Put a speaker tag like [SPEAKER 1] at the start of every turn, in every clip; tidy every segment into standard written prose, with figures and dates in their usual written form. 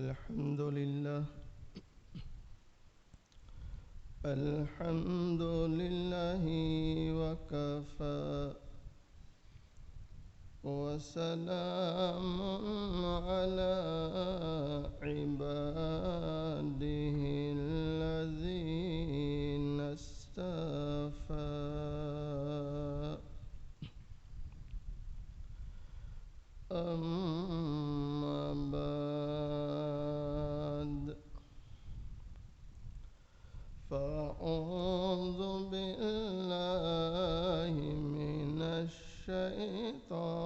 [SPEAKER 1] الحمد لله الحمد لله وكفى وسلام على عباده الذين اصطفى أما بعد فأعوذ بالله من الشيطان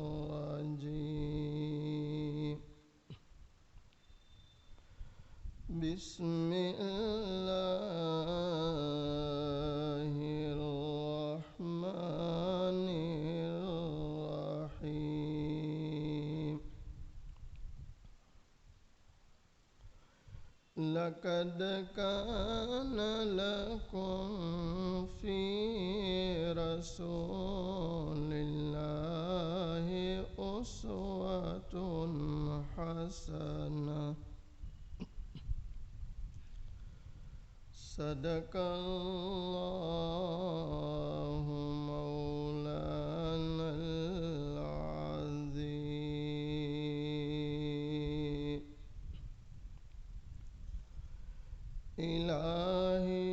[SPEAKER 1] الرجيم بسم الله الرحمن الرحيم لقد كان لكم في رسول الله أسوة حسنة صدق الله مولانا العظيم الہی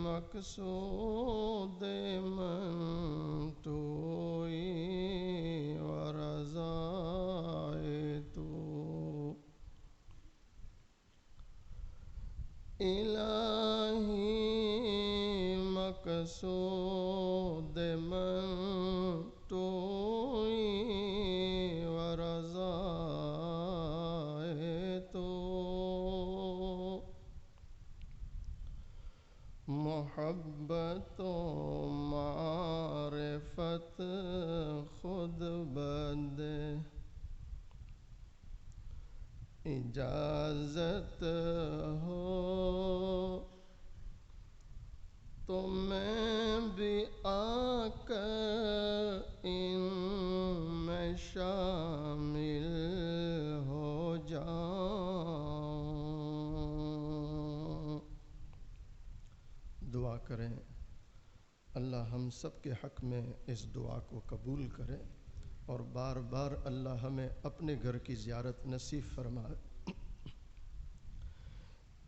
[SPEAKER 1] مقصود من توئی و رضائے تو الہی مقصود من توئی و رضائے تو محبت و معرفت خود بندے اجازت ہو تو میں بھی آ کر ان میں شامل ہو جاؤں۔ دعا کریں اللہ ہم سب کے حق میں اس دعا کو قبول کرے اور بار بار اللہ ہمیں اپنے گھر کی زیارت نصیب فرمائے۔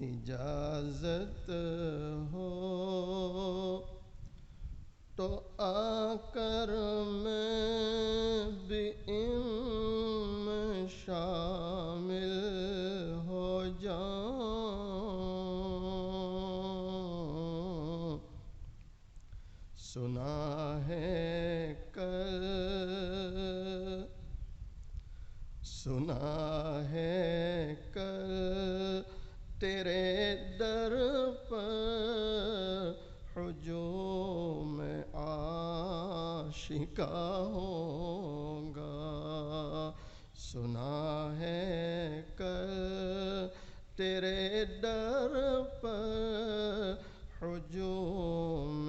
[SPEAKER 1] اجازت ہو تو آ کر میں بھی ان میں شامل ہو جاؤں۔ سنا ہے کل تیرے در پر ہجوم عاشقاں ہوگا۔ سنا ہے کل تیرے در پر ہجوم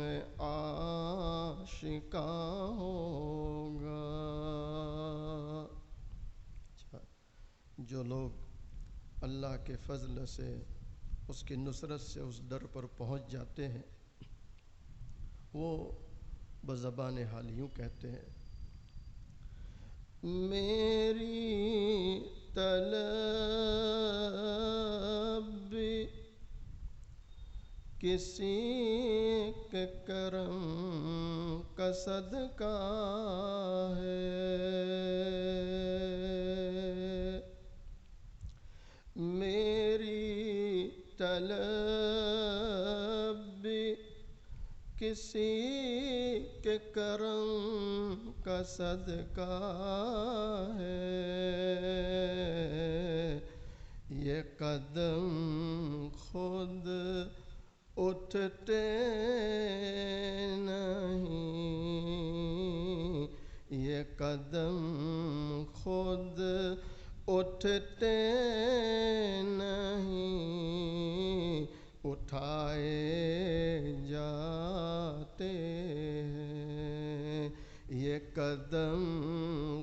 [SPEAKER 1] عاشقاں ہوگا۔ جو لوگ اللہ کے فضل سے اس کی نصرت سے اس در پر پہنچ جاتے ہیں وہ بزبان حال یوں کہتے ہیں، میری طلب بھی کسی کے کرم کا صدقہ ہے، میری طلب بھی کسی کے کرم کا صدقہ ہے، یہ قدم خود اٹھتے نہیں، یہ قدم خود اٹھتے نہیں، اٹھائے جاتے ہیں، یہ قدم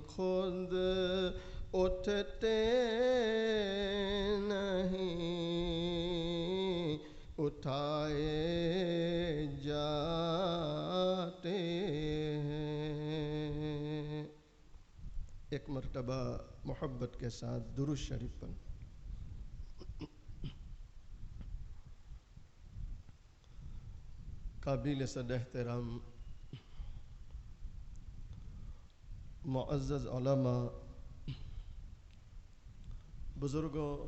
[SPEAKER 1] خود اٹھتے نہیں اٹھائے جاتے ہیں۔ ایک مرتبہ محبت کے ساتھ درود شریف پڑھ۔ قابل صد احترام معزز علماء، بزرگوں،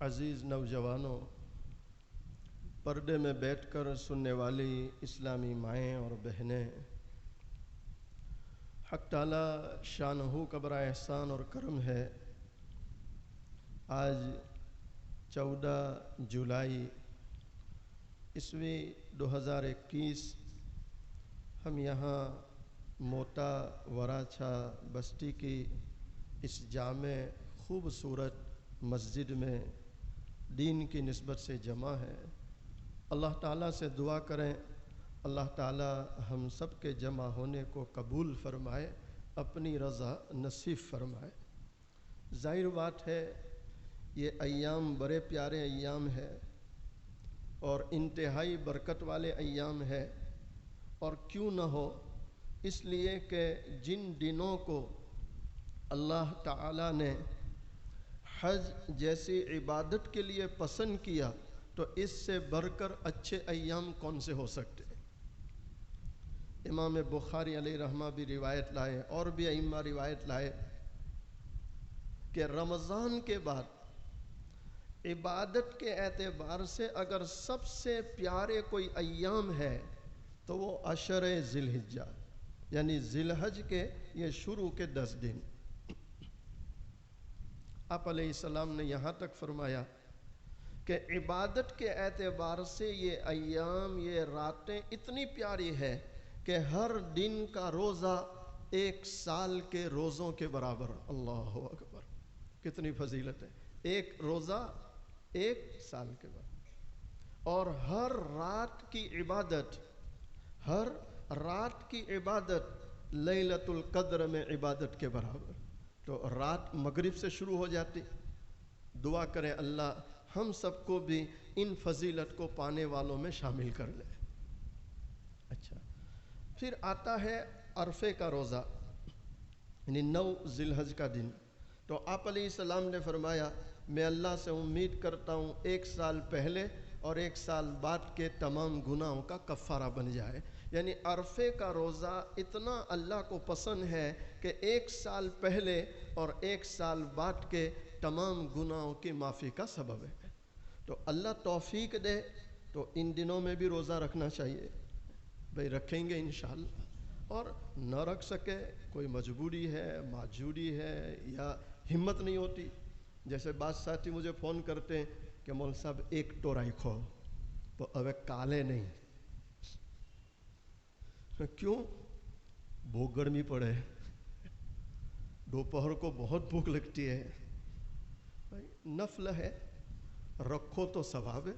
[SPEAKER 1] عزیز نوجوانوں، پردے میں بیٹھ کر سننے والی اسلامی مائیں اور بہنیں، حق تعالی شانہ کا بڑا احسان اور کرم ہے، آج 14 جولائی عیسوی 2021 ہم یہاں موٹا وراچھا بستی کی اس جامع خوبصورت مسجد میں دین کی نسبت سے جمع ہے۔ اللہ تعالیٰ سے دعا کریں اللہ تعالیٰ ہم سب کے جمع ہونے کو قبول فرمائے، اپنی رضا نصیب فرمائے۔ ظاہر بات ہے یہ ایام بڑے پیارے ایام ہے اور انتہائی برکت والے ایام ہے، اور کیوں نہ ہو، اس لیے کہ جن دنوں کو اللہ تعالیٰ نے حج جیسی عبادت کے لیے پسند کیا تو اس سے بڑھ کر اچھے ایام کون سے ہو سکتے؟ امام بخاری علیہ رحمہ بھی روایت لائے اور بھی ائمہ روایت لائے کہ رمضان کے بعد عبادت کے اعتبار سے اگر سب سے پیارے کوئی ایام ہے تو وہ عشر ذی الحجہ، یعنی ذی الحج کے یہ شروع کے 10 دن۔ آپ علیہ السلام نے یہاں تک فرمایا کہ عبادت کے اعتبار سے یہ ایام، یہ راتیں اتنی پیاری ہے کہ ہر دن کا روزہ 1 سال کے روزوں کے برابر۔ اللہ اکبر، کتنی فضیلت ہے! ایک روزہ 1 سال کے بعد، اور ہر رات کی عبادت لیلۃ القدر میں عبادت کے برابر۔ تو رات مغرب سے شروع ہو جاتی۔ دعا کریں اللہ ہم سب کو بھی ان فضیلت کو پانے والوں میں شامل کر لے۔ اچھا، پھر آتا ہے عرفے کا روزہ، یعنی 9 ذی الحج کا دن۔ تو آپ علیہ السلام نے فرمایا میں اللہ سے امید کرتا ہوں 1 سال پہلے اور 1 سال بعد کے تمام گناہوں کا کفارہ بن جائے۔ یعنی عرفے کا روزہ اتنا اللہ کو پسند ہے کہ 1 سال پہلے اور 1 سال بعد کے تمام گناہوں کی معافی کا سبب ہے۔ تو اللہ توفیق دے تو ان دنوں میں بھی روزہ رکھنا چاہیے، بھئی رکھیں گے انشاءاللہ، اور نہ رکھ سکے کوئی مجبوری ہے، معذوری ہے یا ہمت نہیں ہوتی، جیسے بعض ساتھی مجھے فون کرتے ہیں کہ مول صاحب 1 ٹورائی کھو تو اب کالے نہیں، کیوں؟ بھوک گرمی پڑے، دوپہر کو بہت بھوک لگتی ہے، نفل ہے، رکھو تو ثواب ہے،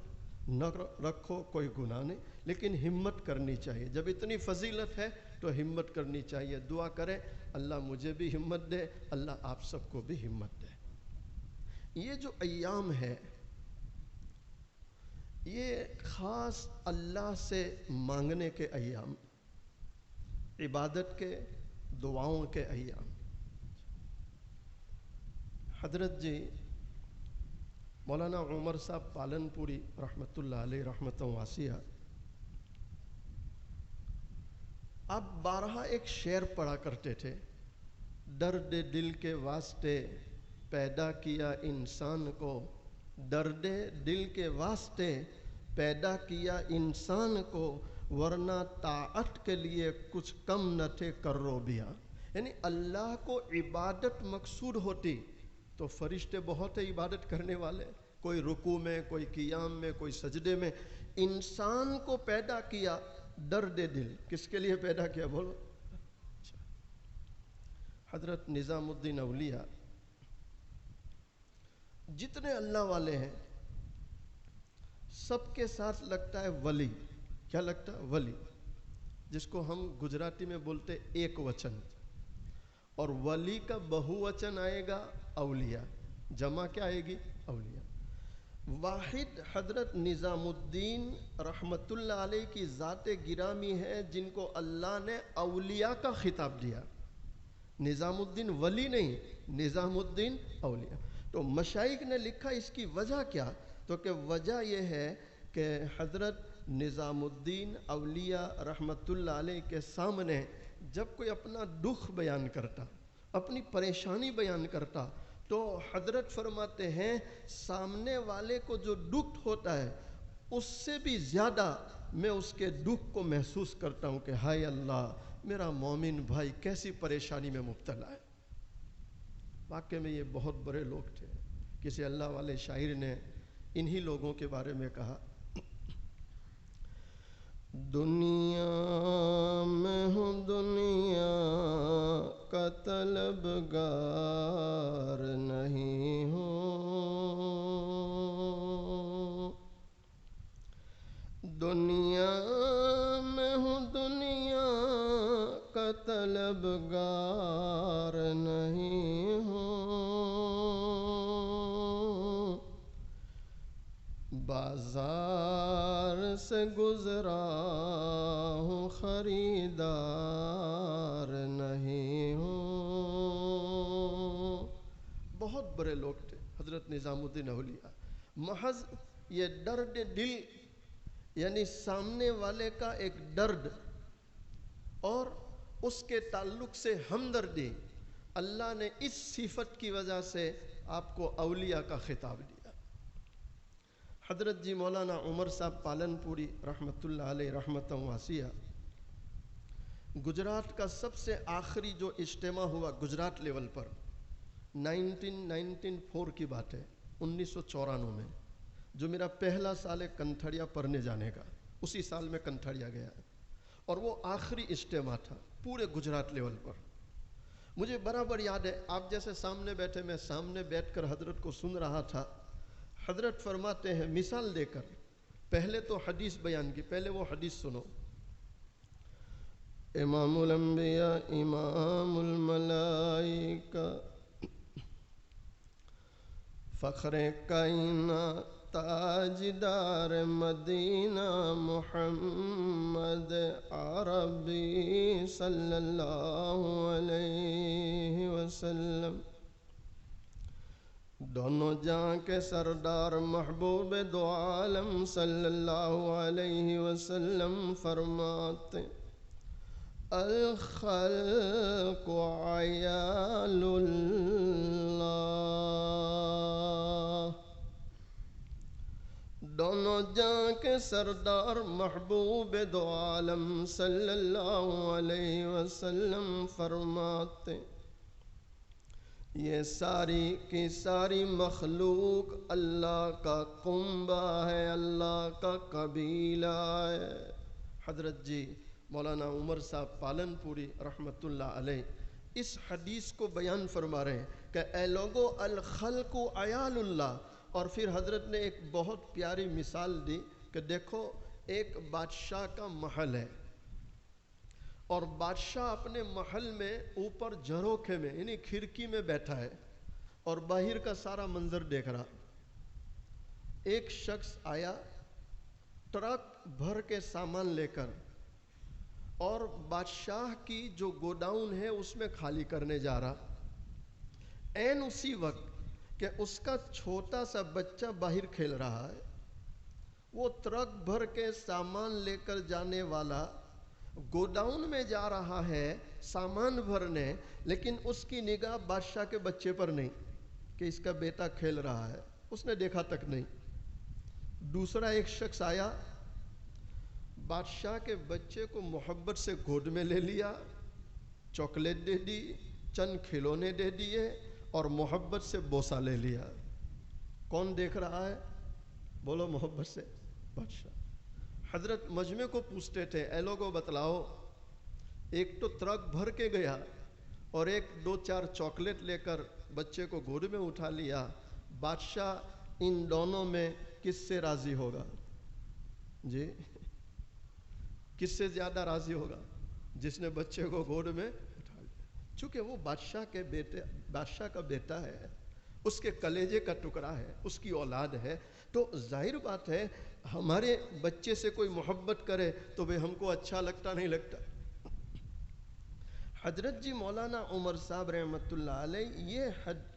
[SPEAKER 1] نہ رکھو کوئی گناہ نہیں، لیکن ہمت کرنی چاہیے۔ جب اتنی فضیلت ہے تو ہمت کرنی چاہیے۔ دعا کریں اللہ مجھے بھی ہمت دے، اللہ آپ سب کو بھی ہمت دے۔ یہ جو ایام ہے یہ خاص اللہ سے مانگنے کے ایام، عبادت کے، دعاؤں کے ایام۔ حضرت جی مولانا عمر صاحب پالن پوری رحمۃ اللہ علیہ رحمۃ واسعہ، آپ بارہا ایک شعر پڑھا کرتے تھے، درد دل کے واسطے پیدا کیا انسان کو، درد دل کے واسطے پیدا کیا انسان کو، ورنہ طاعت کے لیے کچھ کم نہ تھے کرو بیا۔ یعنی اللہ کو عبادت مقصود ہوتی تو فرشتے بہت ہیں عبادت کرنے والے، کوئی رکوع میں، کوئی قیام میں، کوئی سجدے میں۔ انسان کو پیدا کیا درد دل، کس کے لیے پیدا کیا بولو؟ حضرت نظام الدین اولیاء، جتنے اللہ والے ہیں سب کے ساتھ لگتا ہے ولی۔ کیا لگتا ہے؟ ولی، جس کو ہم گجراتی میں بولتے ایک وچن۔ اور ولی کا بہووچن آئے گا اولیاء، جمع کیا آئے گی؟ اولیاء۔ واحد حضرت نظام الدین رحمت اللہ علیہ کی ذات گرامی ہے جن کو اللہ نے اولیاء کا خطاب دیا، نظام الدین ولی نہیں، نظام الدین اولیاء۔ تو مشائخ نے لکھا اس کی وجہ کیا؟ تو کہ وجہ یہ ہے کہ حضرت نظام الدین اولیاء رحمت اللہ علیہ کے سامنے جب کوئی اپنا دکھ بیان کرتا، اپنی پریشانی بیان کرتا، تو حضرت فرماتے ہیں سامنے والے کو جو دکھ ہوتا ہے اس سے بھی زیادہ میں اس کے دکھ کو محسوس کرتا ہوں کہ ہائے اللہ، میرا مومن بھائی کیسی پریشانی میں مبتلا ہے۔ واقعی میں یہ بہت بڑے لوگ تھے۔ کسی اللہ والے شاعر نے انہی لوگوں کے بارے میں کہا، دنیا میں ہوں دنیا کا طلبگار نہیں ہوں، دنیا میں ہوں دنیا کا طلبگار نہیں ہوں، بازار سے گزرا ہوں خریدار نہیں ہوں۔ بہت بڑے لوگ تھے حضرت نظام الدین اولیاء۔ محض یہ درد دل، یعنی سامنے والے کا ایک درد اور اس کے تعلق سے ہمدردی، اللہ نے اس صفت کی وجہ سے آپ کو اولیاء کا خطاب دیا۔ حضرت جی مولانا عمر صاحب پالن پوری رحمت اللہ علیہ رحمتً واسعہ، گجرات کا سب سے آخری جو اجتماع ہوا گجرات لیول پر 1994 کی بات ہے، 1994 میں، جو میرا پہلا سال ہے کنتھڑیا پڑھنے جانے کا، اسی سال میں کنتھڑیا گیا، اور وہ آخری اجتماع تھا پورے گجرات لیول پر۔ مجھے برابر یاد ہے، آپ جیسے سامنے بیٹھے، میں سامنے بیٹھ کر حضرت کو سن رہا تھا۔ حضرت فرماتے ہیں مثال دے کر، پہلے تو حدیث بیان کی، پہلے وہ حدیث سنو، امام الانبیاء امام الملائکہ فخر کائنات تاجدار مدینہ محمد عربی صلی اللہ علیہ وسلم، دونوں جہاں کے سردار محبوب دو عالم صلی اللہ علیہ وسلم فرماتے، الخلق عیال اللہ، دونوں جہاں کے سردار محبوب دو عالم صلی اللہ علیہ وسلم فرماتے، یہ ساری کی ساری مخلوق اللہ کا کنبہ ہے، اللہ کا قبیلہ ہے۔ حضرت جی مولانا عمر صاحب پالن پوری رحمت اللہ علیہ اس حدیث کو بیان فرما رہے ہیں کہ اے لوگو الخلق عیال اللہ، اور پھر حضرت نے ایک بہت پیاری مثال دی کہ دیکھو ایک بادشاہ کا محل ہے، اور بادشاہ اپنے محل میں اوپر جھروکے میں یعنی کھڑکی میں بیٹھا ہے اور باہر کا سارا منظر دیکھ رہا۔ ایک شخص آیا ٹرک بھر کے سامان لے کر اور بادشاہ کی جو گوڈاؤن ہے اس میں خالی کرنے جا رہا، عین اسی وقت کہ اس کا چھوٹا سا بچہ باہر کھیل رہا ہے، وہ ٹرک بھر کے سامان لے کر جانے والا گوڈاؤن میں جا رہا ہے سامان بھرنے، لیکن اس کی نگاہ بادشاہ کے بچے پر نہیں کہ اس کا بیٹا کھیل رہا ہے، اس نے دیکھا تک نہیں۔ دوسرا ایک شخص آیا، بادشاہ کے بچے کو محبت سے گود میں لے لیا، چاکلیٹ دے دی، چند کھلونے دے دیے اور محبت سے بوسہ لے لیا۔ کون دیکھ رہا ہے؟ بولو محبت سے، بادشاہ۔ حضرت مجمع کو پوچھتے تھے، اے لوگوں بتلاؤ، ایک تو ٹرک بھر کے گیا اور ایک دو چار چاکلیٹ لے کر بچے کو گود میں اٹھا لیا، بادشاہ ان دونوں میں کس سے راضی ہوگا؟ جی کس سے زیادہ راضی ہوگا؟ جس نے بچے کو گود میں اٹھا لیا۔ چونکہ وہ بادشاہ کا بیٹا ہے، اس کے کلیجے کا ٹکڑا ہے، اس کی اولاد ہے، تو ظاہر بات ہے ہمارے بچے سے کوئی محبت کرے تو بھئی ہم کو اچھا لگتا نہیں لگتا۔ حضرت جی مولانا عمر صاحب رحمۃ اللہ علیہ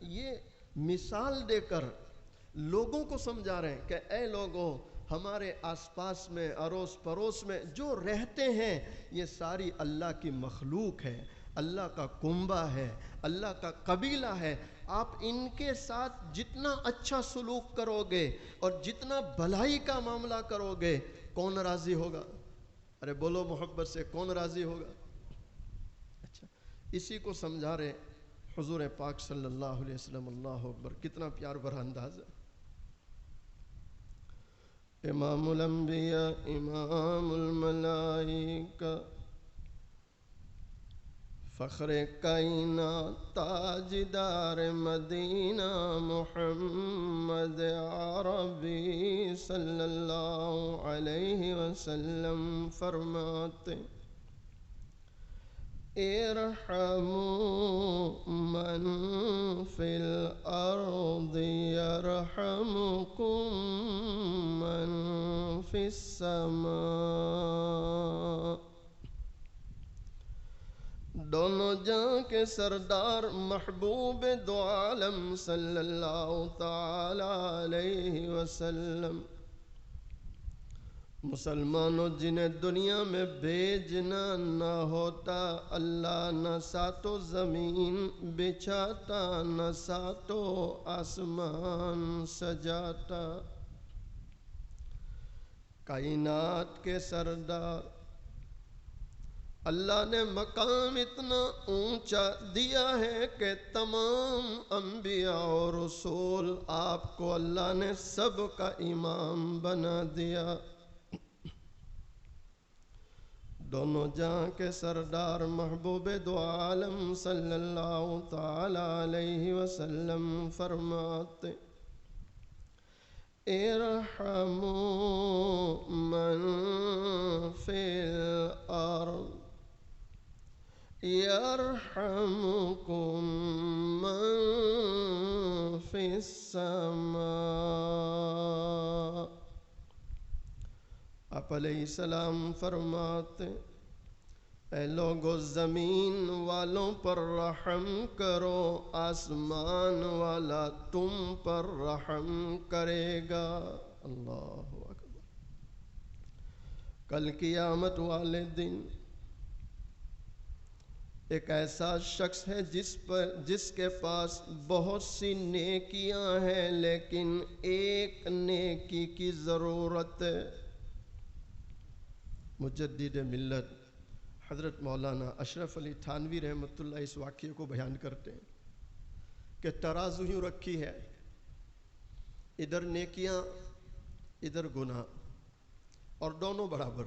[SPEAKER 1] یہ مثال دے کر لوگوں کو سمجھا رہے ہیں کہ اے لوگوں، ہمارے آس پاس میں اڑوس پڑوس میں جو رہتے ہیں یہ ساری اللہ کی مخلوق ہے، اللہ کا کنبہ ہے، اللہ کا قبیلہ ہے۔ آپ ان کے ساتھ جتنا اچھا سلوک کرو گے اور جتنا بھلائی کا معاملہ کرو گے، کون راضی ہوگا؟ ارے بولو محبت سے، کون راضی ہوگا؟ اچھا، اسی کو سمجھا رہے حضور پاک صلی اللہ علیہ وسلم۔ اللہ اکبر، کتنا پیار بھرا انداز ہے۔ امام الانبیاء امام الملائکہ فخر کائنات تاجدار مدینہ محمد عربی صلی اللہ علیہ وسلم فرماتے ارحموا من فی الارض یرحمکم من فی السماء۔ دونوں جہاں کے سردار محبوب دو عالم صلی اللہ تعالی علیہ وسلم، مسلمانوں جنہیں دنیا میں بھیجنا نہ ہوتا، اللہ نہ ساتوں زمین بچھاتا نہ ساتوں آسمان سجاتا۔ کائنات کے سردار، اللہ نے مقام اتنا اونچا دیا ہے کہ تمام انبیاء اور رسول آپ کو اللہ نے سب کا امام بنا دیا۔ دونوں جہاں کے سردار محبوب دو عالم صلی اللہ تعالی علیہ وسلم فرماتے ارحموا من فی الارض یرحمکم من فی السماء۔ آپ علیہ السلام فرماتے اے لوگو، زمین والوں پر رحم کرو، آسمان والا تم پر رحم کرے گا۔ اللہ اکبر۔ کل قیامت والے دن ایک ایسا شخص ہے جس کے پاس بہت سی نیکیاں ہیں لیکن ایک نیکی کی ضرورت ہے۔ مجدد ملت حضرت مولانا اشرف علی تھانوی رحمۃ اللہ اس واقعے کو بیان کرتے ہیں کہ ترازو یوں رکھی ہے، ادھر نیکیاں ادھر گناہ، اور دونوں برابر۔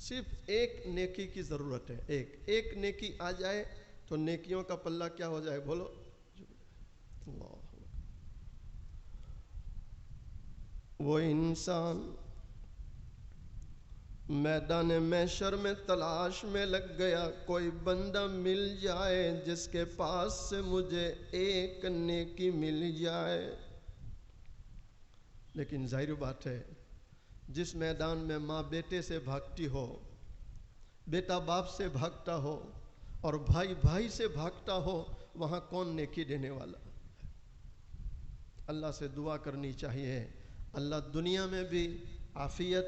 [SPEAKER 1] صرف ایک نیکی کی ضرورت ہے، ایک نیکی آ جائے تو نیکیوں کا پلہ کیا ہو جائے؟ بولو اللہ۔ وہ انسان میدان محشر میں تلاش میں لگ گیا، کوئی بندہ مل جائے جس کے پاس سے مجھے ایک نیکی مل جائے۔ لیکن ظاہر بات ہے جس میدان میں ماں بیٹے سے بھاگتی ہو، بیٹا باپ سے بھاگتا ہو اور بھائی بھائی سے بھاگتا ہو، وہاں کون نیکی دینے والا؟ اللہ سے دعا کرنی چاہیے اللہ دنیا میں بھی عافیت،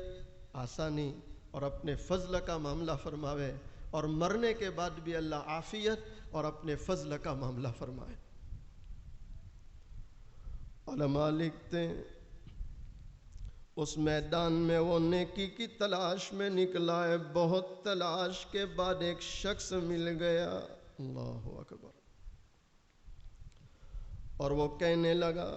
[SPEAKER 1] آسانی اور اپنے فضل کا معاملہ فرماوے، اور مرنے کے بعد بھی اللہ عافیت اور اپنے فضل کا معاملہ فرمائے۔ علماء لکھتے ہیں اس میدان میں وہ نیکی کی تلاش میں نکلا ہے، بہت تلاش کے بعد ایک شخص مل گیا۔ اللہ اکبر۔ اور وہ کہنے لگا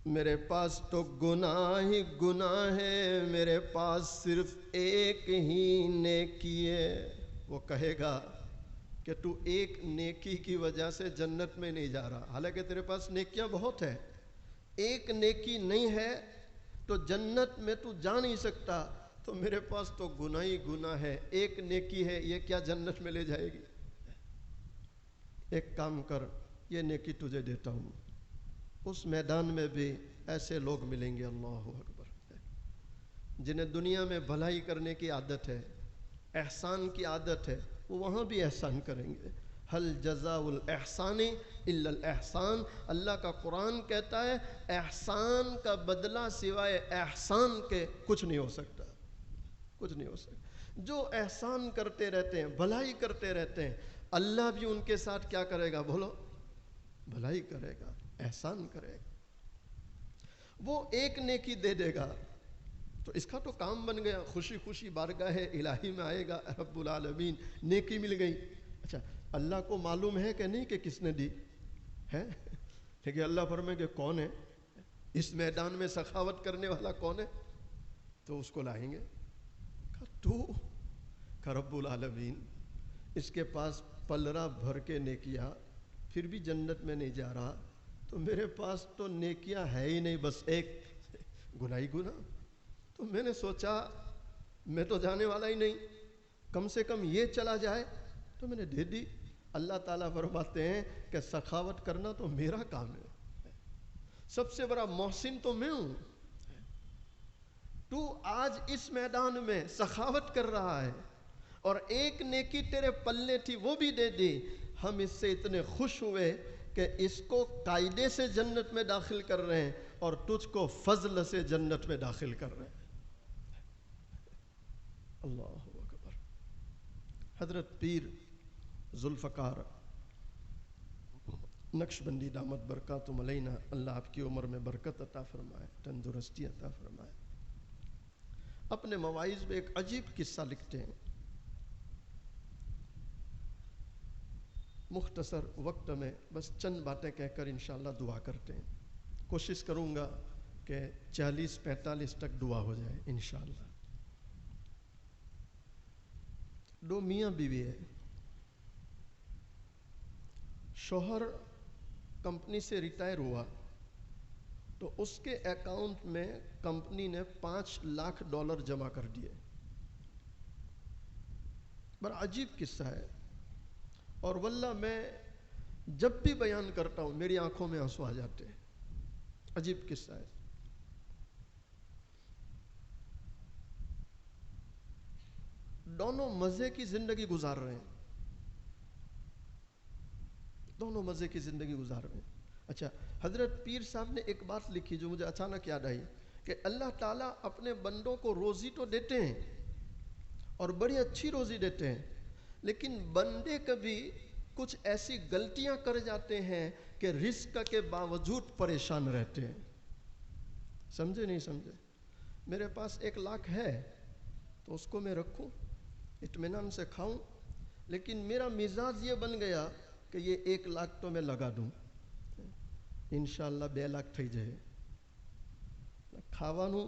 [SPEAKER 1] میرے پاس تو گناہ ہی گناہ ہے، میرے پاس صرف ایک ہی نیکی ہے۔ وہ کہے گا کہ تو ایک نیکی کی وجہ سے جنت میں نہیں جا رہا، حالانکہ تیرے پاس نیکیاں بہت ہیں، ایک نیکی نہیں ہے تو جنت میں تو جا نہیں سکتا۔ تو میرے پاس تو گناہ ہی گناہ ہے، ایک نیکی ہے، یہ کیا جنت میں لے جائے گی؟ ایک کام کر، یہ نیکی تجھے دیتا ہوں۔ اس میدان میں بھی ایسے لوگ ملیں گے، اللہ اکبر، جنہیں دنیا میں بھلائی کرنے کی عادت ہے، احسان کی عادت ہے، وہ وہاں بھی احسان کریں گے۔ حل جزاء الاحسان الا الاحسان، اللہ کا قرآن کہتا ہے احسان کا بدلہ سوائے احسان کے کچھ نہیں ہو سکتا، کچھ نہیں ہو سکتا۔ جو احسان کرتے رہتے ہیں، بھلائی کرتے رہتے ہیں، اللہ بھی ان کے ساتھ کیا کرے گا؟ بولو، بھلائی کرے گا، احسان کرے گا۔ وہ ایک نیکی دے دے گا تو اس کا تو کام بن گیا، خوشی خوشی بارگاہ الہی میں آئے گا، رب العالمین نیکی مل گئی۔ اچھا، اللہ کو معلوم ہے کہ نہیں کہ کس نے دی ہے؟ لیکن اللہ فرمائے کہ کون ہے اس میدان میں سخاوت کرنے والا، کون ہے؟ تو اس کو لائیں گے، تو کہ رب العالمین اس کے پاس پلرا بھر کے نیکیاں، پھر بھی جنت میں نہیں جا رہا، تو میرے پاس تو نیکیاں ہے ہی نہیں، بس ایک گناہ ہی گناہ۔ تو میں نے سوچا میں تو جانے والا ہی نہیں، کم سے کم یہ چلا جائے، تو میں نے دے دی۔ اللہ تعالیٰ فرماتے ہیں کہ سخاوت کرنا تو میرا کام ہے، سب سے بڑا محسن تو میں ہوں۔ تو آج اس میدان میں سخاوت کر رہا ہے اور ایک نیکی تیرے پلے تھی وہ بھی دے دی۔ ہم اس سے اتنے خوش ہوئے کہ اس کو قاعدے سے جنت میں داخل کر رہے ہیں اور تجھ کو فضل سے جنت میں داخل کر رہے ہیں۔ اللہ اکبر۔ حضرت پیر ذوالفقار نقشبندی دامت برکاتہم علینا، اللہ آپ کی عمر میں برکت عطا فرمائے، تندرستی عطا فرمائے، اپنے مواعظ میں ایک عجیب قصہ لکھتے ہیں۔ مختصر وقت میں بس چند باتیں کہہ کر انشاءاللہ دعا کرتے ہیں۔ کوشش کروں گا کہ 40-45 تک دعا ہو جائے انشاءاللہ۔ دو میاں بیوی ہے، شوہر کمپنی سے ریٹائر ہوا تو اس کے اکاؤنٹ میں کمپنی نے $5 لاکھ جمع کر دیے۔ بڑا عجیب قصہ ہے، اور واللہ میں جب بھی بیان کرتا ہوں میری آنکھوں میں آنسو آ جاتے ہیں، عجیب قصہ ہے۔ دونوں مزے کی زندگی گزار رہے ہیں، دونوں مزے کی زندگی گزار رہے ہیں۔ اچھا، حضرت پیر صاحب نے ایک بات لکھی جو مجھے اچانک یاد آئی کہ اللہ تعالیٰ اپنے بندوں کو روزی تو دیتے ہیں اور بڑی اچھی روزی دیتے ہیں، لیکن بندے کبھی کچھ ایسی غلطیاں کر جاتے ہیں کہ رزق کے باوجود پریشان رہتے ہیں۔ سمجھے نہیں سمجھے؟ میرے پاس 1 لاکھ ہے تو اس کو میں رکھوں، اطمینان سے کھاؤں، لیکن میرا مزاج یہ بن گیا کہ یہ 1 لاکھ تو میں لگا دوں، انشاءاللہ 2 લાખ થઈ જાય, ખાવાનું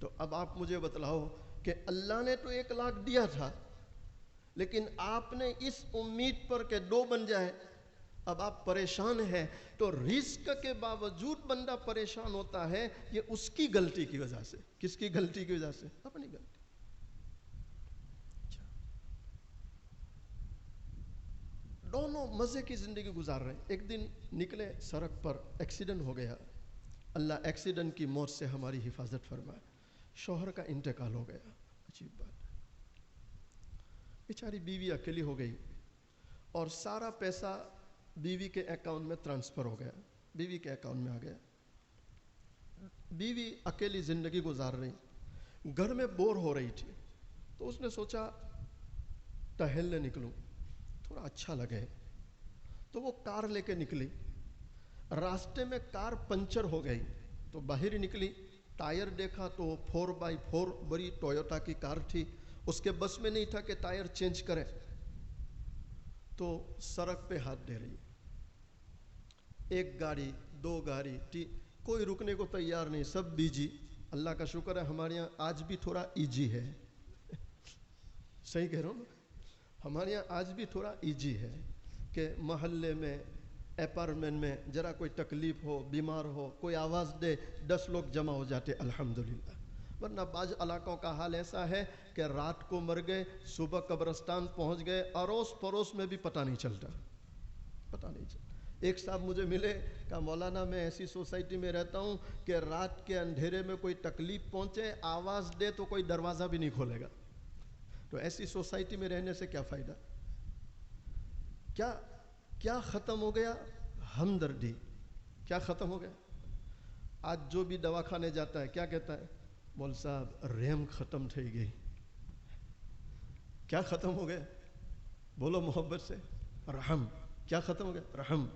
[SPEAKER 1] تو اب آپ مجھے بتلاؤ کہ اللہ نے تو 1 لاکھ دیا تھا، لیکن آپ نے اس امید پر کہ 2 بن جائے، اب آپ پریشان ہیں۔ تو رزق کے باوجود بندہ پریشان ہوتا ہے، یہ اس کی غلطی کی وجہ سے۔ کس کی غلطی کی وجہ سے؟ اپنی غلطی۔ دونوں مزے کی زندگی گزار رہے ہیں، ایک دن نکلے سڑک پر، ایکسیڈنٹ ہو گیا۔ اللہ ایکسیڈنٹ کی موت سے ہماری حفاظت فرمائے۔ شوہر کا انتقال ہو گیا، عجیب بات ہے۔ بیچاری بیوی اکیلی ہو گئی اور سارا پیسہ بیوی کے اکاؤنٹ میں ٹرانسفر ہو گیا، بیوی کے اکاؤنٹ میں آ گیا۔ بیوی اکیلی زندگی گزار رہی، گھر میں بور ہو رہی تھی، تو اس نے سوچا ٹہلنے نکلوں، تھوڑا اچھا لگے، تو وہ کار لے کے نکلی۔ راستے میں کار پنچر ہو گئی تو باہر ہی نکلی، ٹائر دیکھا تو 4x4 بڑی ٹویوٹا کی کار تھی، اس کے بس میں نہیں تھا کہ ٹائر چینج کرے، تو سڑک پہ ہاتھ دے رہی، 1 گاڑی 2 گاڑی کوئی رکنے کو تیار نہیں، سب بیجی۔ اللہ کا شکر ہے ہمارے یہاں آج بھی تھوڑا ایجی ہے، صحیح کہہ رہا ہوں، ہمارے یہاں آج بھی تھوڑا ایجی ہے کہ محلے میں اپارٹمنٹ میں ذرا کوئی تکلیف ہو، بیمار ہو، کوئی آواز دے، 10 لوگ جمع ہو جاتے الحمدللہ. ورنہ بعض علاقوں کا حال ایسا ہے کہ رات کو مر گئے، صبح قبرستان پہنچ گئے، اڑوس پڑوس میں بھی پتہ نہیں چلتا. پتہ نہیں چلتا. ایک صاحب مجھے ملے، کہا مولانا میں ایسی سوسائٹی میں رہتا ہوں کہ رات کے اندھیرے میں کوئی تکلیف پہنچے، آواز دے تو کوئی دروازہ بھی نہیں کھولے گا. تو ایسی سوسائٹی میں رہنے سے کیا فائدہ؟ کیا ختم ہو گیا؟ ہمدردی. کیا ختم ہو گیا؟ آج جو بھی دواخانے جاتا ہے کیا کہتا ہے؟ مول صاحب رحم ختم تھی گئی. کیا ختم ہو گیا؟ بولو محبت سے. رحم. کیا ختم ہو گیا؟ رحم.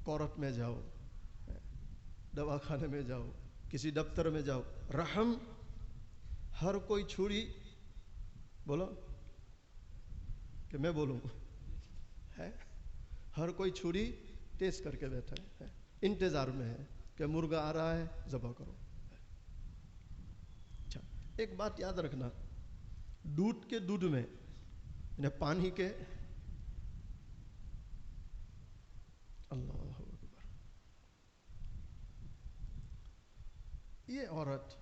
[SPEAKER 1] کورٹ میں جاؤ، دواخانے میں جاؤ، کسی دفتر میں جاؤ، رحم. ہر کوئی چھری، بولو کہ میں بولوں ہے، ہر کوئی چھری تیز کر کے بیٹھا ہے، انتظار میں ہے کہ مرغا آ رہا ہے ذبح کرو. اچھا ایک بات یاد رکھنا، دودھ کے دودھ میں یعنی پانی کے، اللہ اکبر، یہ عورت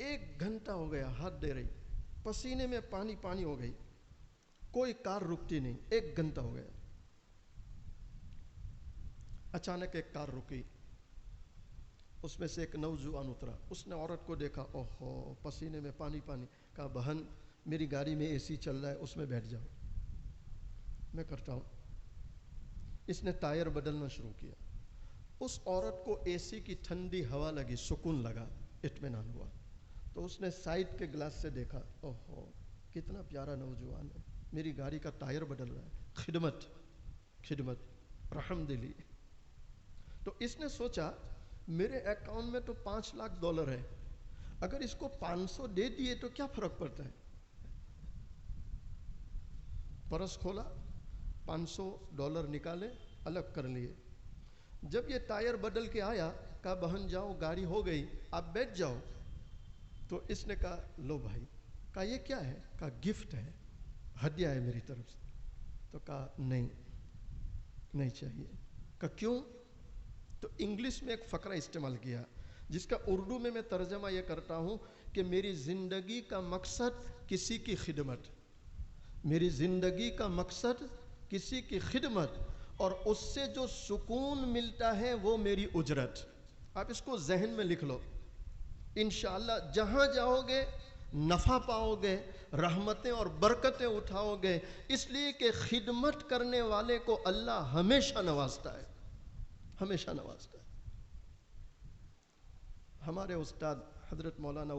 [SPEAKER 1] 1 گھنٹہ ہو گیا ہاتھ دے رہی، پسینے میں پانی پانی ہو گئی، کوئی کار رکتی نہیں، 1 گھنٹہ ہو گیا. اچانک ایک کار رکی، اس میں سے ایک نوجوان اترا. اس نے عورت کو دیکھا، اوہو پسینے میں پانی پانی. کہا بہن میری گاڑی میں اے سی چل رہا ہے، اس میں بیٹھ جاؤ، میں کرتا ہوں. اس نے ٹائر بدلنا شروع کیا. اس عورت کو اے سی کی ٹھنڈی ہوا لگی، سکون لگا، اطمینان ہوا. تو اس نے سائڈ کے گلاس سے دیکھا، اوہو کتنا پیارا نوجوان ہے، میری گاڑی کا ٹائر بدل رہا ہے. خدمت، خدمت، رحم دلی. تو اس نے سوچا میرے اکاؤنٹ میں تو $5 لاکھ ہے، اگر اس کو 500 دے دیے تو کیا فرق پڑتا ہے. پرس کھولا، $500 نکالے، الگ کر لیے. جب یہ ٹائر بدل کے آیا، کہا بہن جاؤ گاڑی ہو گئی، آپ بیٹھ جاؤ. تو اس نے کہا لو بھائی. کہا یہ کیا ہے؟ کہا گفٹ ہے، ہدیہ ہے میری طرف سے. تو کہا نہیں چاہیے. کہا کیوں؟ تو انگلش میں ایک فقرہ استعمال کیا جس کا اردو میں ترجمہ یہ کرتا ہوں کہ میری زندگی کا مقصد کسی کی خدمت، میری زندگی کا مقصد کسی کی خدمت، اور اس سے جو سکون ملتا ہے وہ میری اجرت. آپ اس کو ذہن میں لکھ لو، انشاءاللہ جہاں جاؤ گے نفع پاؤ گے، رحمتیں اور برکتیں اٹھاؤ گے، اس لیے کہ خدمت کرنے والے کو اللہ ہمیشہ نوازتا ہے، ہمیشہ نوازتا ہے. ہمارے استاد حضرت مولانا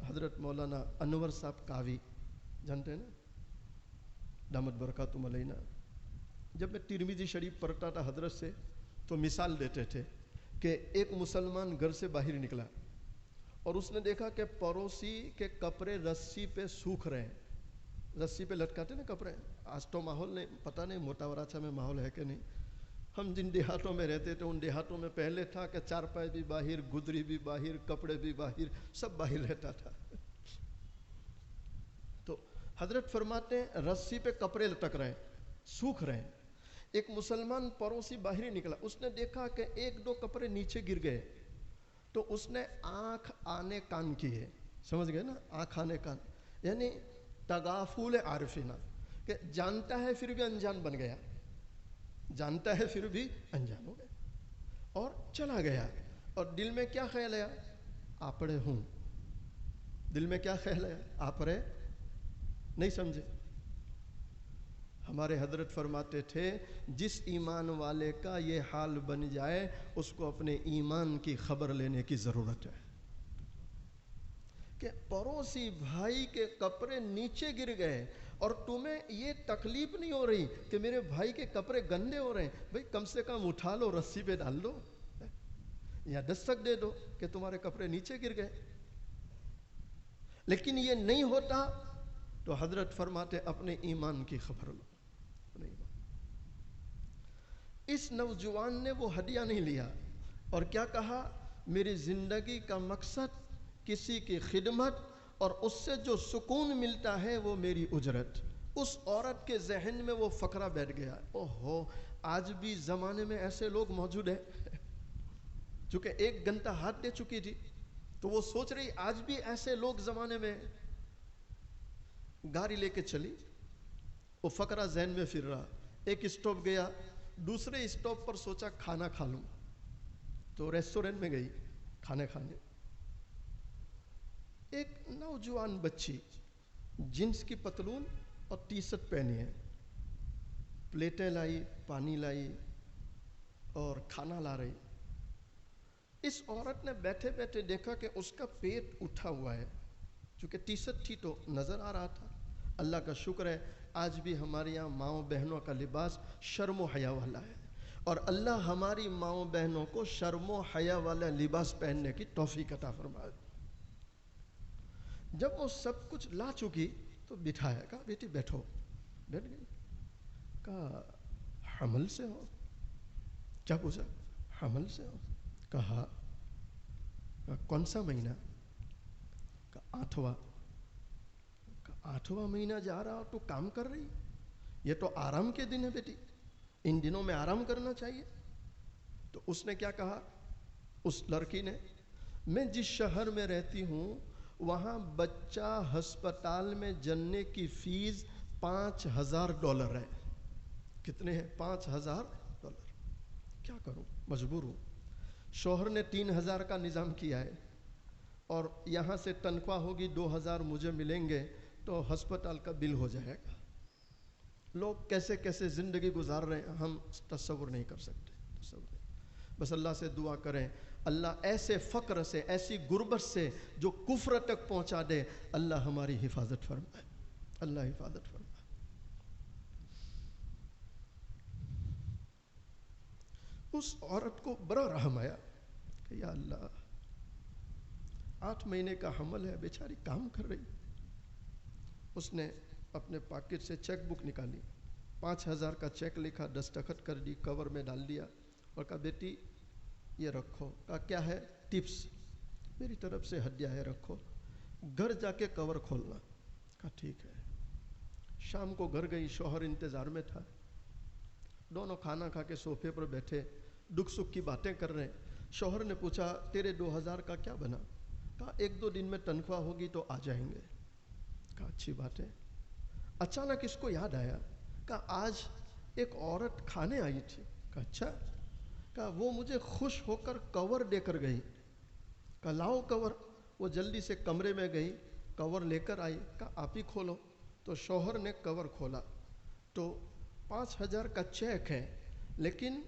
[SPEAKER 1] حضرت مولانا انور صاحب کاوی جانتے ہیں نا، دامت برکاتہم علینا، جب میں ترمذی شریف پڑھتا تھا حضرت سے تو مثال دیتے تھے کہ ایک مسلمان گھر سے باہر نکلا اور اس نے دیکھا کہ پڑوسی کے کپڑے رسی پہ سوکھ رہے ہیں، رسی پہ لٹکاتے نا کپڑے. آج تو ماحول نہیں، پتہ نہیں موٹاوراچا میں ماحول ہے کہ نہیں. ہم جن دیہاتوں میں رہتے تھے ان دیہاتوں میں پہلے تھا کہ چارپائی بھی باہر، گدری بھی باہر، کپڑے بھی باہر، سب باہر رہتا تھا. تو حضرت فرماتے ہیں رسی پہ کپڑے لٹک رہے ہیں، سوکھ رہے ہیں. ایک مسلمان پڑوسی باہر نکلا، اس نے دیکھا کہ 1-2 کپڑے نیچے گر گئے، تو اس نے آنکھ آنے کان کیے. سمجھ گئے نا، آنکھ آنے کان یعنی تغافل عارفینہ، کہ جانتا ہے پھر بھی انجان بن گیا، جانتا ہے پھر بھی انجان ہو گیا اور چلا گیا. اور دل میں کیا خیال ہے؟ آپڑے ہوں. دل میں کیا خیال ہے؟ آپڑے نہیں سمجھے. ہمارے حضرت فرماتے تھے جس ایمان والے کا یہ حال بن جائے اس کو اپنے ایمان کی خبر لینے کی ضرورت ہے. کہ پڑوسی بھائی کے کپڑے نیچے گر گئے اور تمہیں یہ تکلیف نہیں ہو رہی کہ میرے بھائی کے کپڑے گندے ہو رہے ہیں، بھائی کم سے کم اٹھا لو، رسی پہ ڈال دو یا دستک دے دو کہ تمہارے کپڑے نیچے گر گئے. لیکن یہ نہیں ہوتا تو حضرت فرماتے اپنے ایمان کی خبر لو. اس نوجوان نے وہ ہدیہ نہیں لیا اور کیا کہا؟ میری زندگی کا مقصد کسی کی خدمت اور اس سے جو سکون ملتا ہے وہ میری اجرت. اس عورت کے ذہن میں وہ فقرہ بیٹھ گیا، اوہو آج بھی زمانے میں ایسے لوگ موجود ہیں. چونکہ 1 گھنٹہ ہاتھ دے چکی تھی تو وہ سوچ رہی آج بھی ایسے لوگ زمانے میں. گاڑی لے کے چلی، وہ فقرہ ذہن میں پھر رہا. ایک اسٹاپ گیا، دوسرے اسٹاپ پر سوچا کھانا کھا لوں، تو ریسٹورنٹ میں گئی کھانے کھانے. ایک نوجوان بچی جینس کی پتلون اور ٹی شرٹ پہنی ہے، پلیٹیں لائی، پانی لائی اور کھانا لا رہی. اس عورت نے بیٹھے بیٹھے دیکھا کہ اس کا پیٹ اٹھا ہوا ہے، چونکہ ٹی شرٹ تھی تو نظر آ رہا تھا. اللہ کا شکر ہے آج بھی ہمارے یہاں ماؤں بہنوں کا لباس شرم و حیا والا ہے، اور اللہ ہماری ماؤں بہنوں کو شرم و حیا والا لباس پہننے کی توفیق عطا فرمائے. جب وہ سب کچھ لا چکی تو بٹھایا، کہا بیٹی بیٹھو. بیٹھ گئی. کہا حمل سے ہو؟ کیا پوچھا؟ حمل سے ہو؟ کہا کون سا مہینہ؟ کہا 8واں. کہا 8واں مہینہ جا رہا تو کام کر رہی؟ یہ تو آرام کے دن ہے بیٹی، ان دنوں میں آرام کرنا چاہیے. تو اس نے کیا کہا، اس لڑکی نے، میں جس شہر میں رہتی ہوں وہاں بچہ ہسپتال میں جننے کی فیس $5000 ہے. کتنے ہیں؟ $5000. کیا کروں، مجبور ہوں. شوہر نے 3000 کا نظام کیا ہے، اور یہاں سے تنخواہ ہوگی 2000 مجھے ملیں گے تو ہسپتال کا بل ہو جائے گا. لوگ کیسے کیسے زندگی گزار رہے ہیں ہم تصور نہیں کر سکتے. بس اللہ سے دعا کریں اللہ ایسے فقر سے، ایسی غربت سے جو کفر تک پہنچا دے، اللہ ہماری حفاظت فرمائے، اللہ حفاظت فرمائے. اس عورت کو بڑا رحم آیا کہ یا اللہ 8 مہینے کا حمل ہے، بیچاری کام کر رہی. اس نے اپنے پاکٹ سے چیک بک نکالی، 5000 کا چیک لکھا، دستخط کر دی، کور میں ڈال دیا اور کہا بیٹی یہ رکھو. کہا کیا ہے؟ ٹپس، میری طرف سے ہدیہ ہے، رکھو، گھر جا کے کور کھولنا. کہا ٹھیک ہے. شام کو گھر گئی، شوہر انتظار میں تھا. دونوں کھانا کھا کے صوفے پر بیٹھے دکھ سکھ کی باتیں کر رہے ہیں. شوہر نے پوچھا تیرے 2000 کا کیا بنا؟ کہا 1-2 دن میں تنخواہ ہوگی تو آ جائیں گے. کہا اچھی بات ہے. اچانک اس کو یاد آیا، کہا آج ایک عورت کھانے آئی تھی. کہا اچھا. کہا وہ مجھے خوش ہو کر کور دے کر گئی. کہا لاؤ کور. وہ جلدی سے کمرے میں گئی، کور لے کر آئی. کہا آپ ہی کھولو. تو شوہر نے کور کھولا تو 5000 کا چیک ہے، لیکن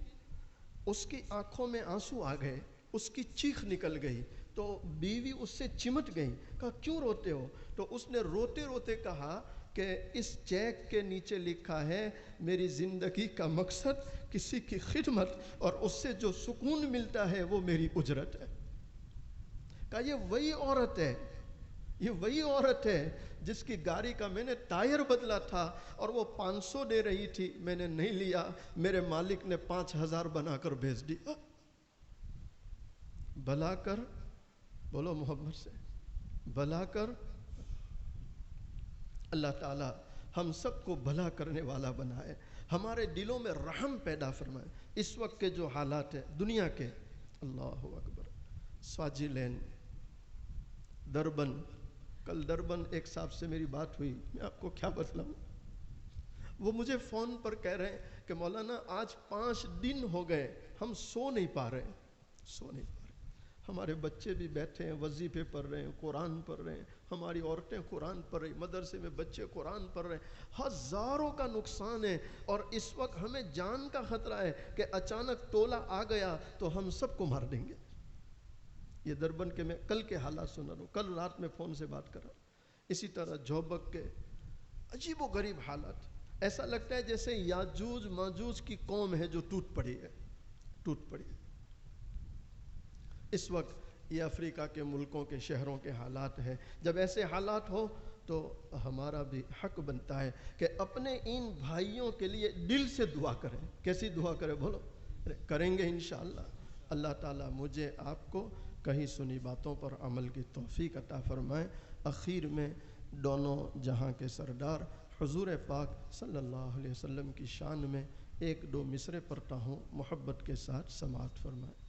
[SPEAKER 1] اس کی آنکھوں میں آنسو آ گئے، اس کی چیخ نکل گئی. تو بیوی اس سے چمٹ گئی. کہا کیوں روتے ہو؟ تو اس نے روتے روتے کہا کہ اس چیک کے نیچے لکھا ہے میری زندگی کا مقصد کسی کی خدمت، اور اس سے جو سکون ملتا ہے وہ میری اجرت ہے. کہا یہ وہی عورت ہے، یہ وہی عورت ہے جس کی گاڑی کا میں نے ٹائر بدلا تھا اور وہ 500 دے رہی تھی، میں نے نہیں لیا، میرے مالک نے 5000 بنا کر بھیج دیا. بھلا کر، بولو محمد سے، بھلا کر. اللہ تعالی ہم سب کو بھلا کرنے والا بنائے، ہمارے دلوں میں رحم پیدا فرمائے. اس وقت کے جو حالات ہیں دنیا کے، اللہ اکبر. سواجی لینڈ، دربن، کل دربن ایک صاحب سے میری بات ہوئی، میں آپ کو کیا بتلاؤں. وہ مجھے فون پر کہہ رہے ہیں کہ مولانا آج 5 دن ہو گئے ہم سو نہیں پا رہے، سو نہیں پا رہے. ہمارے بچے بھی بیٹھے ہیں، وظیفے پڑھ رہے ہیں، قرآن پڑھ رہے ہیں، ہماری عورتیں قرآن پڑھ رہی، مدرسے میں بچے قرآن پڑھ رہے ہیں. ہزاروں کا نقصان ہے، اور اس وقت ہمیں جان کا خطرہ ہے کہ اچانک تولا آ گیا تو ہم سب کو مار دیں گے. یہ دربن کے میں کل کے حالات سنا رہا ہوں، کل رات میں فون سے بات کر رہا ہوں. اسی طرح جوبک کے عجیب و غریب حالات. ایسا لگتا ہے جیسے یاجوج ماجوج کی قوم ہے جو ٹوٹ پڑی ہے، ٹوٹ پڑی ہے. اس وقت یہ افریقہ کے ملکوں کے شہروں کے حالات ہیں. جب ایسے حالات ہو تو ہمارا بھی حق بنتا ہے کہ اپنے ان بھائیوں کے لیے دل سے دعا کریں. کیسی دعا کریں بولو؟ کریں گے انشاءاللہ. اللہ تعالیٰ مجھے آپ کو کہیں سنی باتوں پر عمل کی توفیق عطا فرمائے. اخیر میں دونوں جہاں کے سردار حضور پاک صلی اللہ علیہ وسلم کی شان میں ایک دو مصرے پڑھتا ہوں، محبت کے ساتھ سماعت فرمائیں۔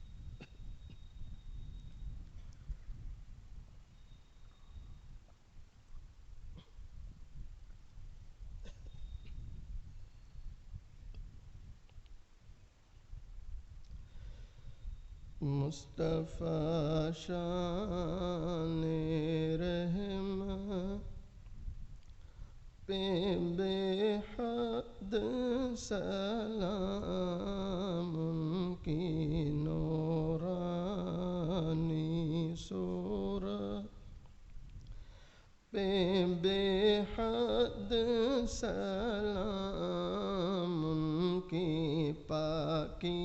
[SPEAKER 1] مصطفیٰ شان رحمت پہ بے حد سلام، ان کی نورانی صورت پہ بے حد سلام، ان کی پاکیزہ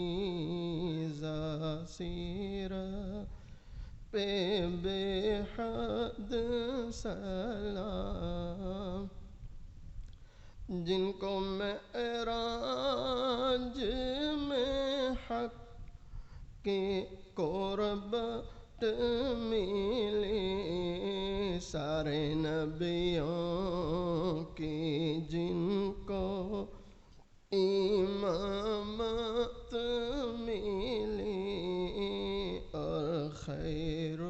[SPEAKER 1] سیرت پہ بے حد سلام، جن کو معراج میں حق کی قربت ملی، سارے نبیوں کی جن کو امامت ملی، اور خیر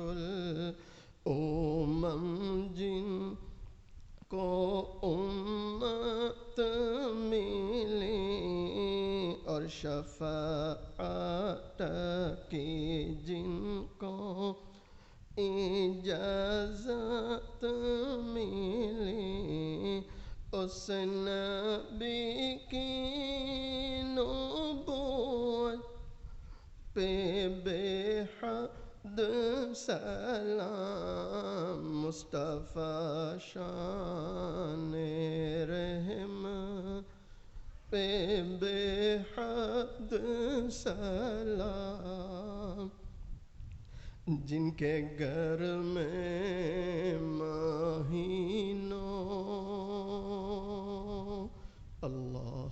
[SPEAKER 1] الامم جن کو امت ملی، اور شفاعت کی جن کو اجازت ملی، اس نبی کی نبوت پہ بے حد سلام، مصطفیٰ شان رحمت پہ بے حد سلام، جن کے گھر میں مہینوں اللہ،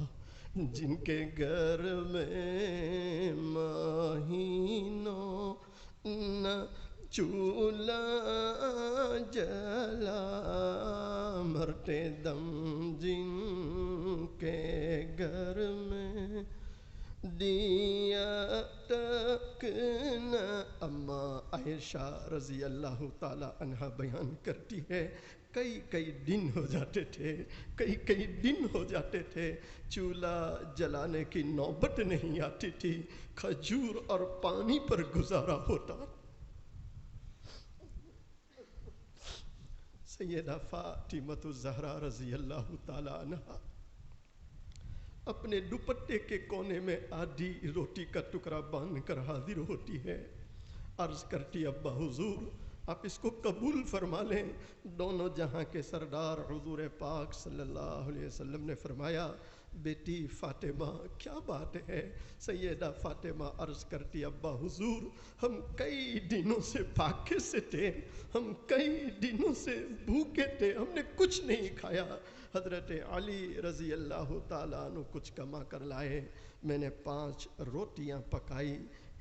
[SPEAKER 1] جن کے گھر میں مہینوں نہ چولہا جلا، مرتے دم جن کے گھر میں دیا تک نہ۔ اماں عائشہ رضی اللہ تعالی عنہا بیان کرتی ہے، کئی دن ہو جاتے تھے، کئی دن ہو جاتے تھے، چولہا جلانے کی نوبت نہیں آتی تھی، کھجور اور پانی پر گزارا ہوتا۔ سیدہ فاطمہ الزہرا رضی اللہ تعالی عنہا اپنے دوپٹے کے کونے میں آدھی روٹی کا ٹکڑا باندھ کر حاضر ہوتی ہے، عرض کرتی ابا حضور آپ اس کو قبول فرما لیں۔ دونوں جہاں کے سردار حضور پاک صلی اللہ علیہ وسلم نے فرمایا بیٹی فاطمہ کیا بات ہے؟ سیدہ فاطمہ عرض کرتی ابا حضور ہم کئی دنوں سے بھوکے سے تھے، ہم کئی دنوں سے بھوکے تھے، ہم نے کچھ نہیں کھایا۔ حضرت علی رضی اللہ تعالیٰ عنہ کچھ کما کر لائے، میں نے 5 روٹیاں پکائی،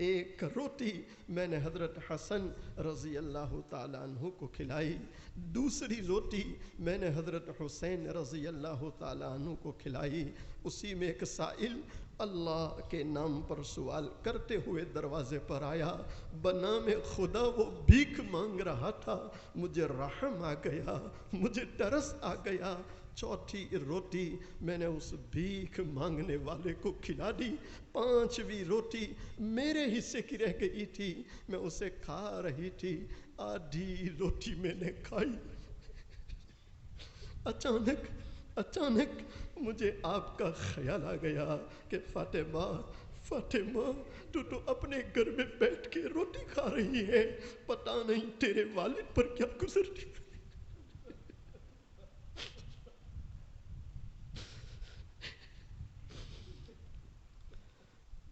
[SPEAKER 1] ایک روٹی میں نے حضرت حسن رضی اللہ تعالیٰ عنہ کو کھلائی، دوسری روٹی میں نے حضرت حسین رضی اللہ تعالیٰ عنہ کو کھلائی۔ اسی میں ایک سائل اللہ کے نام پر سوال کرتے ہوئے دروازے پر آیا، بنام خدا وہ بھیک مانگ رہا تھا، مجھے رحم آ گیا، مجھے ترس آ گیا، چوتھی روٹی میں نے اس بھیک مانگنے والے کو کھلا دی، 5ویں روٹی میرے حصے کی رہ گئی تھی، میں اسے کھا رہی تھی، آدھی روٹی میں نے کھائی۔ اچانک مجھے آپ کا خیال آ گیا کہ فاطمہ تو اپنے گھر میں بیٹھ کے روٹی کھا رہی ہے، پتہ نہیں تیرے والد پر کیا گزرتی۔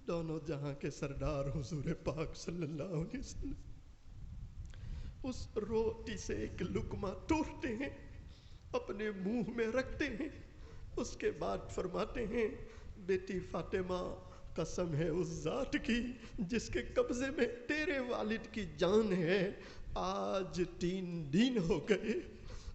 [SPEAKER 1] دونوں جہاں کے سردار حضور پاک صلی اللہ علیہ وسلم اس روٹی سے ایک لقمہ توڑتے ہیں، اپنے منہ میں رکھتے ہیں، اس کے بعد فرماتے ہیں بیٹی فاطمہ قسم ہے اس ذات کی جس کے قبضے میں تیرے والد کی جان ہے، آج 3 دن ہو گئے،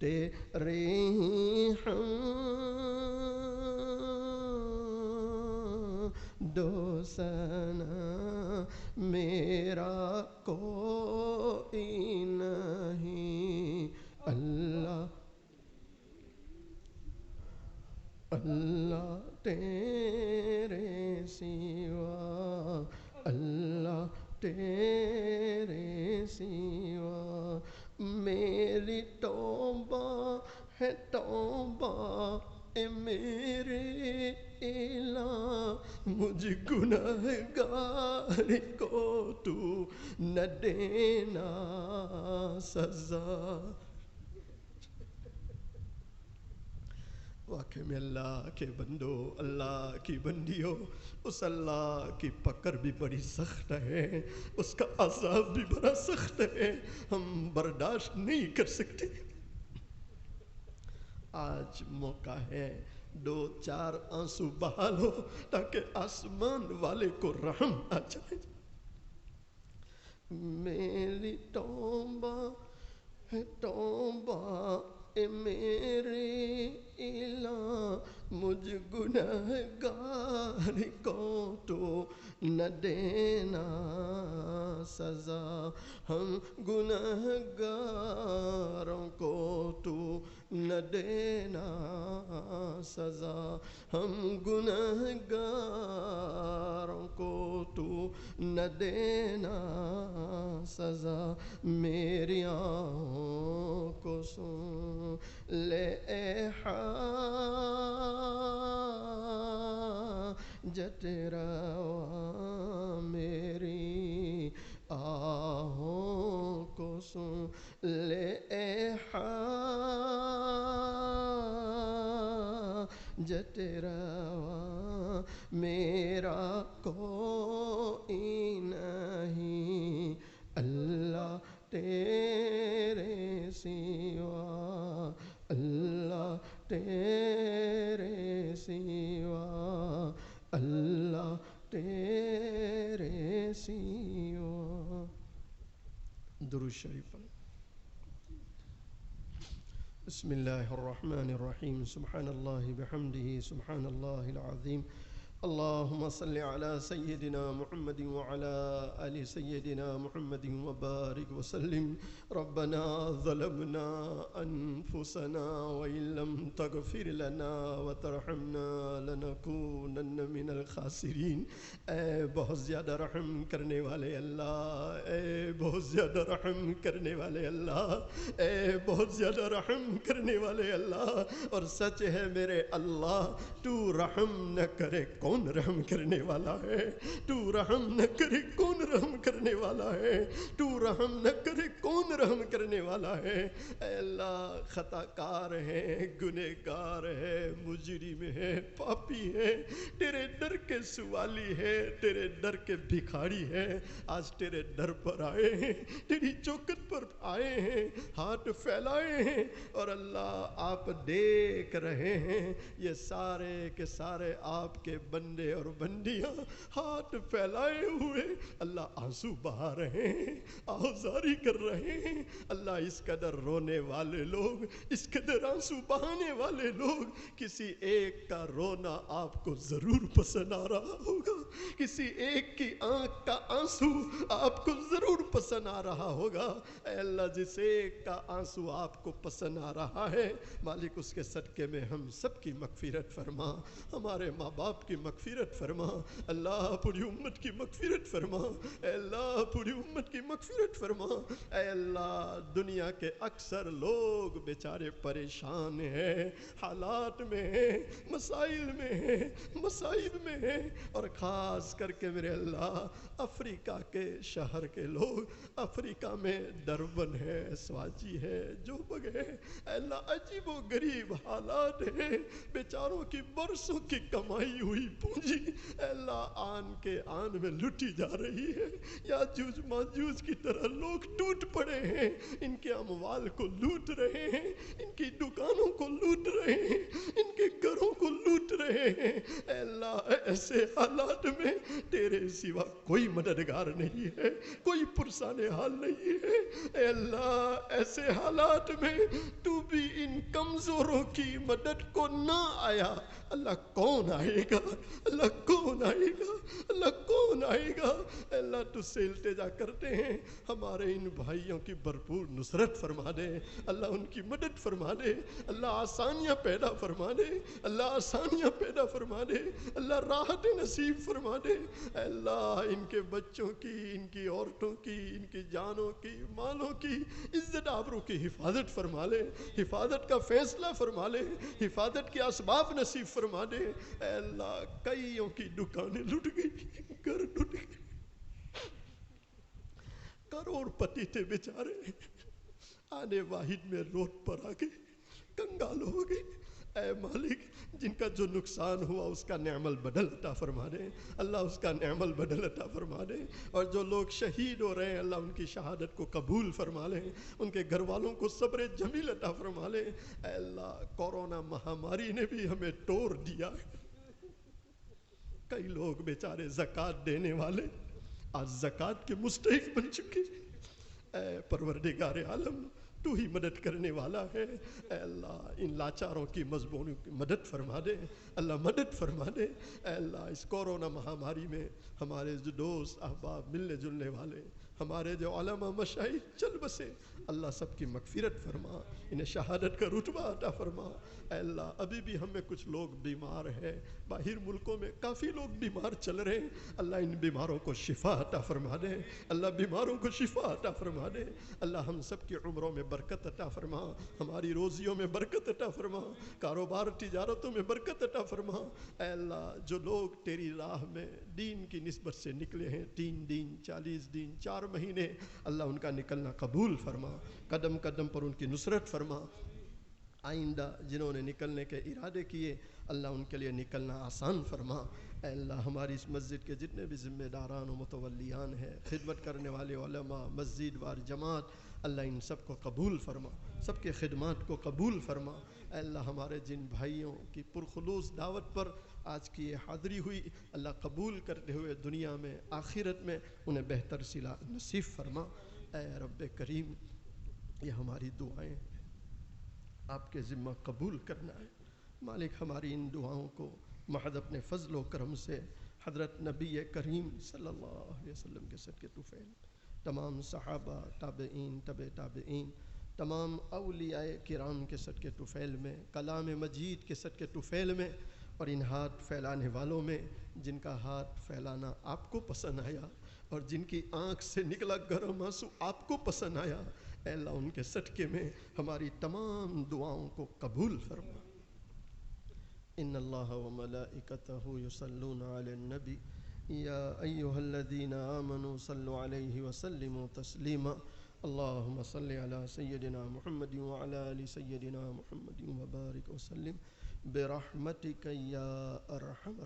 [SPEAKER 1] تیرے حمد ثنا میرا کوئی نہیں اللہ اللہ تیرے سوا اللہ تیرے سوا میری توبہ ہے توبہ اے میرے الہ مجھ گنہگار کو تو نہ دینا سزا۔ واقعی میں اللہ کے بندو، اللہ کی بندیوں، اس اللہ کی پکڑ بھی بڑی سخت ہے، اس کا عذاب بھی بڑا سخت ہے، ہم برداشت نہیں کر سکتے۔ آج موقع ہے 2-4 آنسو بہا لو تاکہ آسمان والے کو رحم آ جائے۔ میری توبہ ہے توبہ اے میرے الہ مجھ گنہگار کو تو نہ دینا سزا، ہم گنہگاروں کو تو نہ دینا سزا، ہم گنہگاروں کو تو نہ دینا سزا، میری آنکھوں کو سن لے اے حاجت روا میری آہوں کو سن لے اے حاجت روا میرا کوئی نہیں اللہ تیرے سوا اللہ تیرے سوا اللہ تیرے سوا۔ درود شریف۔ بسم اللہ الرحمن الرحیم، سبحان اللہ بحمدہ سبحان اللہ العظیم، اللہم صلی علی سیدنا محمد وعلی آل سیدنا محمد وبارک وسلم۔ ربنا ظلمنا انفسنا وإن لم تغفر لنا وترحمنا لنکونن من الخاسرین۔ اے بہت زیادہ رحم کرنے والے اللہ، اے بہت زیادہ رحم کرنے والے اللہ، اے بہت زیادہ رحم کرنے والے اللہ، اور سچ ہے میرے اللہ تو رحم نہ کرے کون رحم کرنے والا ہے، تو رحم نہ کرے کون رحم کرنے والا ہے، تو رحم نہ کرے کون رحم کرنے والا ہے۔ اے اللہ خطا کار ہے، گنہگار ہے، مجرم ہے، پاپی ہے، تیرے در کے سوالی ہے، تیرے در کے بھکاری ہے، آج تیرے در پر آئے ہیں، تیری چوکھٹ پر آئے ہیں، ہاتھ پھیلائے ہیں، اور اللہ آپ دیکھ رہے ہیں یہ سارے کے سارے آپ کے بندے اور بندیاں ہاتھ پھیلائے ہوئے اللہ آنسو بہا رہے ہیں، آہذاری کر رہے ہیں۔ اللہ اس قدر رونے والے لوگ، اس قدر آنسو بہانے والے لوگ، کسی ایک کا رونا آپ کو ضرور پسند آ رہا ہوگا، کسی ایک کی آنکھ کا آنسو آپ کو ضرور پسند آ رہا ہوگا۔ اے اللہ جس ایک کا آنسو آپ کو پسند آ رہا ہے مالک اس کے صدقے میں ہم سب کی مغفرت فرما، ہمارے ماں باپ کی مغفرت فرما، اللہ پوری امت کی مغفرت فرما، اے اللہ پوری امت کی مغفرت فرما۔ اے اللہ دنیا کے اکثر لوگ بیچارے پریشان ہیں، حالات میں ہیں، مسائل میں ہیں، مصائب میں ہیں، اور خاص کر کے میرے اللہ افریقہ کے شہر کے لوگ، افریقہ میں دربن ہے، سواجی ہے، جوبگ ہے، اے اللہ عجیب و غریب حالات ہیں، بیچاروں کی برسوں کی کمائی ہوئی پونجی اے اللہ آن کے آن میں لٹی جا رہی ہے، یاجوج ماجوج کی طرح لوگ ٹوٹ پڑے ہیں، ان کے اموال کو لوٹ رہے ہیں، ان کی دکانوں کو لوٹ رہے ہیں، ان کے گھروں کو لوٹ رہے ہیں، اے اللہ ایسے حالات میں تیرے سوا کوئی مددگار نہیں ہے، کوئی پرسان حال نہیں ہے، اے اللہ ایسے حالات میں تو بھی ان کمزوروں کی مدد کو نہ آیا، اللہ کون آئے گا؟ اللہ کون آئے گا؟ اللہ کون آئے گا؟ اے اللہ تجھ سے التجا کرتے ہیں، ہمارے ان بھائیوں کی بھرپور نصرت فرما دے، اللہ ان کی مدد فرما دے، اللہ آسانیاں پیدا فرما دے، اللہ آسانیاں پیدا فرما دے، اللہ راحت نصیب فرما دے، اے اللہ ان کے بچوں کی، ان کی عورتوں کی، ان کی جانوں کی، مالوں کی، عزت آبرو کی حفاظت فرما لے، حفاظت کا فیصلہ فرما لے، حفاظت کے اسباب نصیب فرما دے، اے اللہ کئیوں کی دکانیں لٹ گئی، گھر لٹ گئے، کروڑ پتی تھے بیچارے، آنے واحد میں روڈ پر آ گئے، کنگال ہو گئے، اے مالک جن کا جو نقصان ہوا اس کا نعم البدل عطا فرما دے، اللہ اس کا نعم البدل عطا فرما دے، اور جو لوگ شہید ہو رہے ہیں اللہ ان کی شہادت کو قبول فرما لے، ان کے گھر والوں کو صبر جمیل عطا فرما لے، اے اللہ کورونا مہاماری نے بھی ہمیں توڑ دیا ہے، کئی لوگ بیچارے زکوٰۃ دینے والے آج زکوٰۃ کے مستحق بن چکے، اے پروردگار عالم تو ہی مدد کرنے والا ہے، اے اللہ ان لاچاروں کی مظلوموں کی مدد فرما دے، اللہ مدد فرما دے، اے اللہ اس کورونا مہاماری میں ہمارے جو دوست احباب ملنے جلنے والے، ہمارے جو علماء مشائخ چل بسے، اللہ سب کی مغفرت فرما، انہیں شہادت کا رتبہ عطا فرما، اے اللہ ابھی بھی ہم میں کچھ لوگ بیمار ہیں، باہر ملکوں میں کافی لوگ بیمار چل رہے ہیں، اللہ ان بیماروں کو شفا عطا فرما دے، اللہ بیماروں کو شفا عطا فرما دے، اللہ ہم سب کی عمروں میں برکت عطا فرما، ہماری روزیوں میں برکت عطا فرما، کاروبار تجارتوں میں برکت عطا فرما، اے اللہ جو لوگ تیری راہ میں دین کی نسبت سے نکلے ہیں 3 دن 40 دن 4 مہینے، اللہ ان کا نکلنا قبول فرما، قدم قدم پر ان کی نصرت فرما، آئندہ جنہوں نے نکلنے کے ارادے کیے اللہ ان کے لیے نکلنا آسان فرما، اے اللہ ہماری اس مسجد کے جتنے بھی ذمہ داران و متولیان ہیں، خدمت کرنے والے علماء، مسجد وار جماعت، اللہ ان سب کو قبول فرما، سب کے خدمات کو قبول فرما، اے اللہ ہمارے جن بھائیوں کی پرخلوص دعوت پر آج کی یہ حاضری ہوئی اللہ قبول کرتے ہوئے دنیا میں آخرت میں انہیں بہتر صلہ نصیب فرما، اے رب کریم یہ ہماری دعائیں آپ کے ذمہ قبول کرنا ہے، مالک ہماری ان دعاؤں کو محض اپنے فضل و کرم سے حضرت نبی کریم صلی اللہ علیہ وسلم کے صدقے طفیل، تمام صحابہ، تابعین، تبع تابعین، تمام اولیاء کرام کے صدقے طفیل میں، کلام مجید کے صدقے طفیل میں، اور ان ہاتھ پھیلانے والوں میں جن کا ہاتھ پھیلانا آپ کو پسند آیا اور جن کی آنکھ سے نکلا گرم آنسو آپ کو پسند آیا، اے اللہ ان کے صدقے میں ہماری تمام دعاؤں کو قبول فرما۔ ان اللہ وملائکتہ یصلون علی النبی یا ایہا الذین آمنوا صلوا علیہ وسلموا تسلیما، اللہم صل علی سیدنا محمد وعلی آل سیدنا محمد وبارک وسلم برحمتک یا ارحم